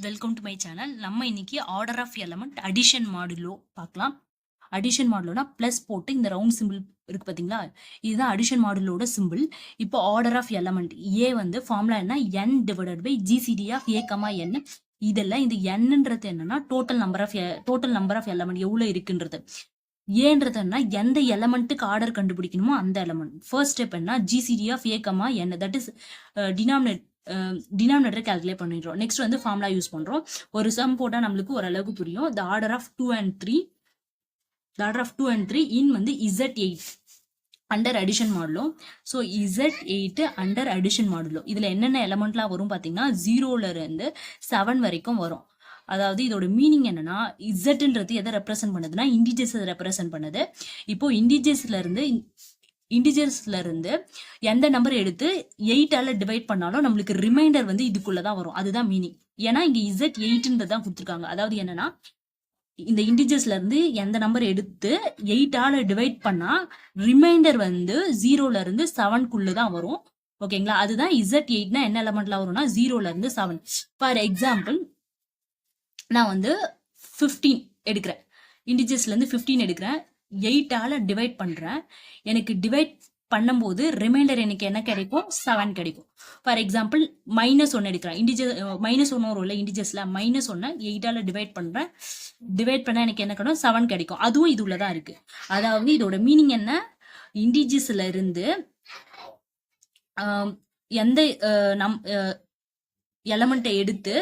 Welcome to my channel. நம்ம இன்னைக்கு order of element addition modulo பார்க்கலாம். அடிஷன் மாடுலோனா பிளஸ் போட்டு இந்த ரவுண்ட் சிம்பிள் இருக்கு பார்த்தீங்களா, இதுதான் அடிஷன் மாடுலோட சிம்பிள். இப்போ ஆர்டர் ஆஃப் எலமெண்ட் ஏ வந்து ஃபார்முலா என்ன, n divided by GCD of A comma n. இதெல்லாம் இந்த என்னன்றது என்னன்னா டோட்டல் நம்பர் ஆஃப் எலமெண்ட் எவ்வளோ இருக்குன்றது. ஏன்றது என்ன, எந்த எலமெண்ட்டுக்கு ஆர்டர் கண்டுபிடிக்கணுமோ அந்த எலமெண்ட். ஃபர்ஸ்ட் ஸ்டெப் என்ன, GCD of A comma n, that is டினாமினேட்டரை கால்குலேட் பண்ணிடுறோம். நெக்ஸ்ட் வந்து ஃபார்முலா யூஸ் பண்றோம். ஒரு சம் போட்டா நம்மளுக்கு ஓரளவுக்கு புரியும். The order of 2 and 3 in வந்து Z8 under addition modulo. So Z8 under addition modulo இதுல என்னென்ன எலமெண்ட்லாம் வரும் பார்த்தீங்கன்னா 0ல இருந்து 7 வரைக்கும் வரும். அதாவது இதோட மீனிங் என்னன்னா, இசட்ன்றது எதை ரெப்ரசென்ட் பண்ணுதுன்னா இண்டிஜர்ஸ் ரெப்ரசென்ட் பண்ணுது. இப்போ இண்டிஜர்ஸ்ல இருந்து எந்த நம்பர் எடுத்து 8ஆல டிவைட் பண்ணாலும் நம்மளுக்கு ரிமைண்டர் வந்து இதுக்குள்ளதான் வரும். அதுதான் மீனிங். ஏன்னா இங்க Z8 கொடுத்துருக்காங்க. அதாவது என்னன்னா, இந்த இண்டிஜர்ஸ்ல இருந்து எந்த நம்பர் எடுத்து 8ஆல டிவைட் பண்ணா ரிமைண்டர் வந்து 0ல இருந்து 7க்குள்ளதான் வரும். ஓகேங்களா, அதுதான் Z8னா என்ன எலமெண்ட்ல வரும்னா 0ல இருந்து 7. ஃபார் எக்ஸாம்பிள், நான் வந்து 15 எடுக்கிறேன், இண்டிஜர்ஸ்ல இருந்து 15 எடுக்கிறேன், 8ஆல டிவைட் பண்றேன். எனக்கு டிவைட் பண்ணும்போது ரிமைண்டர் எனக்கு என்ன கிடைக்கும், 7 கிடைக்கும். ஃபார் எக்ஸாம்பிள் -1 எடுக்கிறேன், இண்டிஜர் -1 வரும்ல இண்டிஜர்ஸ்ல, -1 8ஆல டிவைட் பண்றேன், டிவைட் பண்ணா எனக்கு என்ன கிடைக்கும், 7 கிடைக்கும். அதுவும் இது உள்ளதான் இருக்கு. அதாவது இதோட மீனிங் என்ன, இண்டிஜர்ஸ்ல இருந்து எந்த எலமெண்ட்டை எடுத்து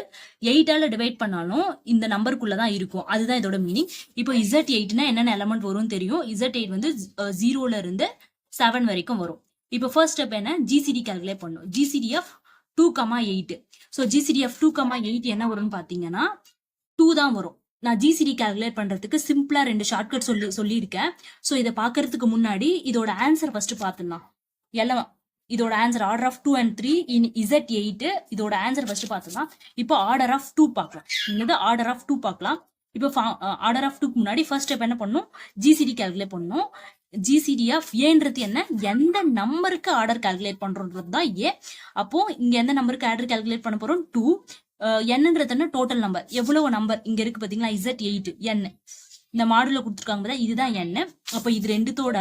8ஆல டிவைட் பண்ணாலும் இந்த நம்பருக்குள்ளதான் இருக்கும். அதுதான் இதோட மீனிங். இப்போ Z8னா என்னென்ன எலமெண்ட் வரும் தெரியும். Z8 வந்து 0ல இருந்து 7 வரைக்கும் வரும். இப்போ ஃபர்ஸ்ட் ஸ்டெப் என்ன, ஜிசிடி கால்குலேட் பண்ணும். GCD of 2,8. So GCD of 2,8 என்ன வரும்னு பாத்தீங்கன்னா 2 தான் வரும். நான் ஜிசிடி கால்குலேட் பண்றதுக்கு சிம்பிளா 2 ஷார்ட்கட் சொல்லியிருக்கேன். ஸோ இதை பாக்குறதுக்கு முன்னாடி இதோட ஆன்சர் ஃபர்ஸ்ட் பாத்துடலாம். எல்லாம் இதோட answer order of 2 and 3 in Z8. இதோட ஆன்சர் ஃபர்ஸ்ட் பார்த்துலாம். இப்போ ஆர்டர் ஆஃப் 2 பார்க்கலாம். இது ஆர்டர் ஆஃப் 2 பார்க்கலாம். இப்போ ஆர்டர் ஆஃப் 2க்கு முன்னாடி ஃபர்ஸ்ட் ஸ்டெப் என்ன பண்ணணும், ஜிசிடி கால்குலேட் பண்ணணும். ஜிசிடி ஆஃப் ஏன்றது என்ன, எந்த நம்பருக்கு ஆர்டர் கால்குலேட் பண்றோன்றது தான் ஏ. அப்போ இங்க எந்த நம்பருக்கு ஆர்டர் கால்குலேட் பண்ண போறோம், 2. என்னன்றது என்ன, டோட்டல் நம்பர். எவ்வளவு நம்பர் இங்க இருக்கு பாத்தீங்களா, Z8 n. இந்த மாடுல கொடுத்துருக்காங்க, இதுதான் n. அப்போ இது ரெண்டுத்தோட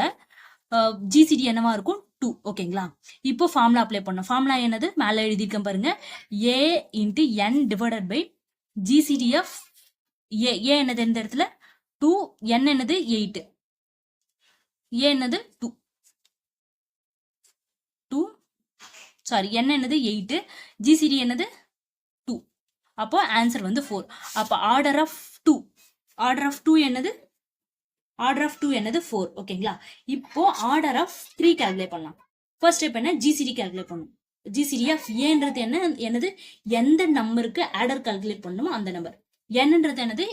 ஜிசிடி என்னவா இருக்கும், 2. ஓகேங்களா, இப்போ ஃபார்முலா அப்ளை பண்ணோம். ஃபார்முலா என்னது, மேல எழுதிருக்கேன் பாருங்க, a into n divided by GCD of A. A என்னது இந்த இடத்துல 2, n என்னது 8, ஏ என்னது 2, சாரி n என்னது 8, ஜிசிடி என்னது 2. அப்போ ஆன்சர் வந்து 4. அப்போ ஆர்டர் ஆஃப் 2 என்னது, ஆர்டர் ஆஃப் 2 என்னது 4. ஓகேங்களா, இப்போ ஆர்டர் ஆஃப் 3 கால்குலேட் பண்ணலாம். ஃபர்ஸ்ட் ஸ்டெப் என்ன, ஜிசிடி கால்குலேட் பண்ணணும். ஜிசிடி ஆஃப் ஏன்றது என்னது, எந்த நம்பருக்கு ஆர்டர் கால்குலேட் பண்ணணுமோ அந்த நம்பர். என்னன்றது என்னது,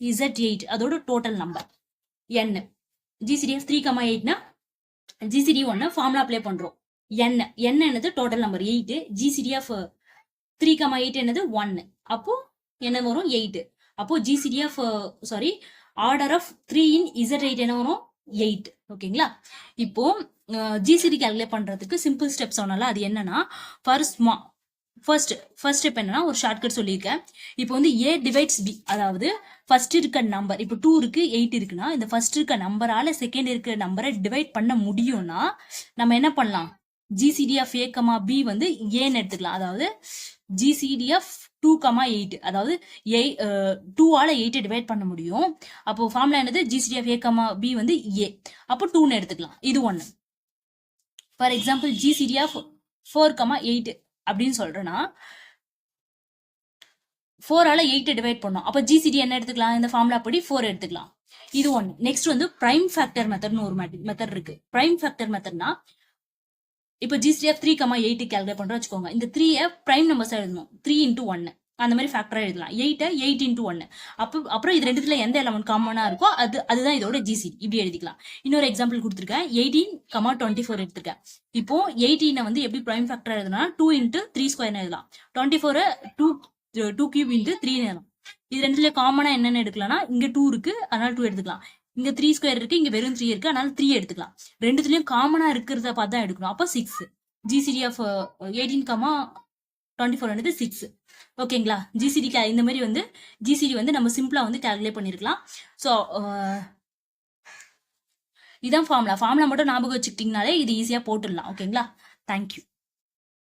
Z8 அதோட total number n. GCD of 3,8னா ஜிசிடி 1 ஃபார்முலா அப்ளை பண்றோம். n என்னது டோட்டல் நம்பர் 8. ஜிசிடி ஆஃப் 3,8 என்னது 1. அப்போ என்ன வரும், 8. அப்போ GCD of order of 3 in Z8 என்ன வரும், 8. ஓகேங்களா, இப்போ ஜிசிடி கால்குலேட் பண்றதுக்கு சிம்பிள் ஸ்டெப் சொன்னால அது என்னன்னா, ஃபர்ஸ்ட் ஸ்டெப் என்னன்னா ஒரு ஷார்ட்கட் சொல்லியிருக்கேன். இப்போ வந்து A டிவைட்ஸ் B, அதாவது ஃபர்ஸ்ட் இருக்க நம்பர், இப்போ 2 இருக்கு 8 இருக்குன்னா இந்த ஃபர்ஸ்ட் இருக்க நம்பரால செகண்ட் இருக்க நம்பரை டிவைட் பண்ண முடியும்னா நம்ம என்ன பண்ணலாம், ஜிசிடி ஆஃப் A, B வந்து ஏன்னு எடுத்துக்கலாம். அதாவது ஜிசிடி ஆஃப் 2,8, அதாவது 2ஆல 8 டிவைட் பண்ண முடியும். அப்போ ஃபார்முலா என்னது, ஜிசிடி ஆஃப் A, B வந்து A. அப்போ 2ன்னு எடுத்துக்கலாம். இது 1. ஃபார் எக்ஸாம்பிள் ஜிசிடி ஆஃப் 4,8 அப்படின்னு சொல்றேன்னா 4ஆல 8 டிவைட் பண்ணோம். அப்போ ஜிசிடி என்ன எடுத்துக்கலாம், இந்த ஃபார்முலா படி 4 எடுத்துக்கலாம். இது 1. நெக்ஸ்ட் வந்து பிரைம் ஃபேக்டர் மெத்தட்னு ஒரு மெத்தட் இருக்கு. பிரைம் ஃபேக்டர் மெத்தட்னா, இப்போ ஜிசிடி ஆஃப் 3,8 கால்குலேட் பண்றோம் வச்சுக்கோங்க. இந்த 3 பிரைம் நம்பர்ஸ் எழுதணும். 3 into 1 அந்த மாதிரி ஃபேக்டரா எழுதலாம். 8 into 1. அப்புறம் இது ரெண்டுத்துல எந்த எலமெண்ட் காமனா இருக்கோ அதுதான் இதோட ஜிசிடி. இப்படி எழுதிக்கலாம். இன்னொரு எக்ஸாம்பிள் கொடுத்துருக்கேன், 18,24 எடுத்திருக்கேன். இப்போ 18 வந்து எப்படி பிரைம் ஃபேக்டரா எழுதுனா 2 into 3 ஸ்கொயர் எழுதலாம். 24 2 cube into 3 எழுதலாம். இது ரெண்டுல காமனா என்னென்ன எடுக்கலாம்னா, இங்க 2 இருக்கு அதனால 2 எடுத்துக்கலாம். இங்க 3 ஸ்கொயர் இருக்கு, இங்க வெறும் 3 இருக்கு, அதனால 3 எடுத்துக்கலாம். ரெண்டுத்துலயும் காமனா இருக்கிறத பார்த்து தான் எடுக்கணும். அப்போ 6. ஜிசிடி ஆஃப் 18, 24 என்னது 6. ஓகேங்களா? ஜிசிடிக்கு இந்த மாதிரி வந்து ஜிசிடி வந்து நம்ம சிம்பிளா வந்து கால்குலேட் பண்ணிருக்கலாம். ஸோ இதான் ஃபார்முலா மட்டும் ஞாபகம் வச்சுக்கிட்டீங்கனாலே இது ஈஸியா போட்டுடலாம். ஓகேங்களா? தேங்க்யூ.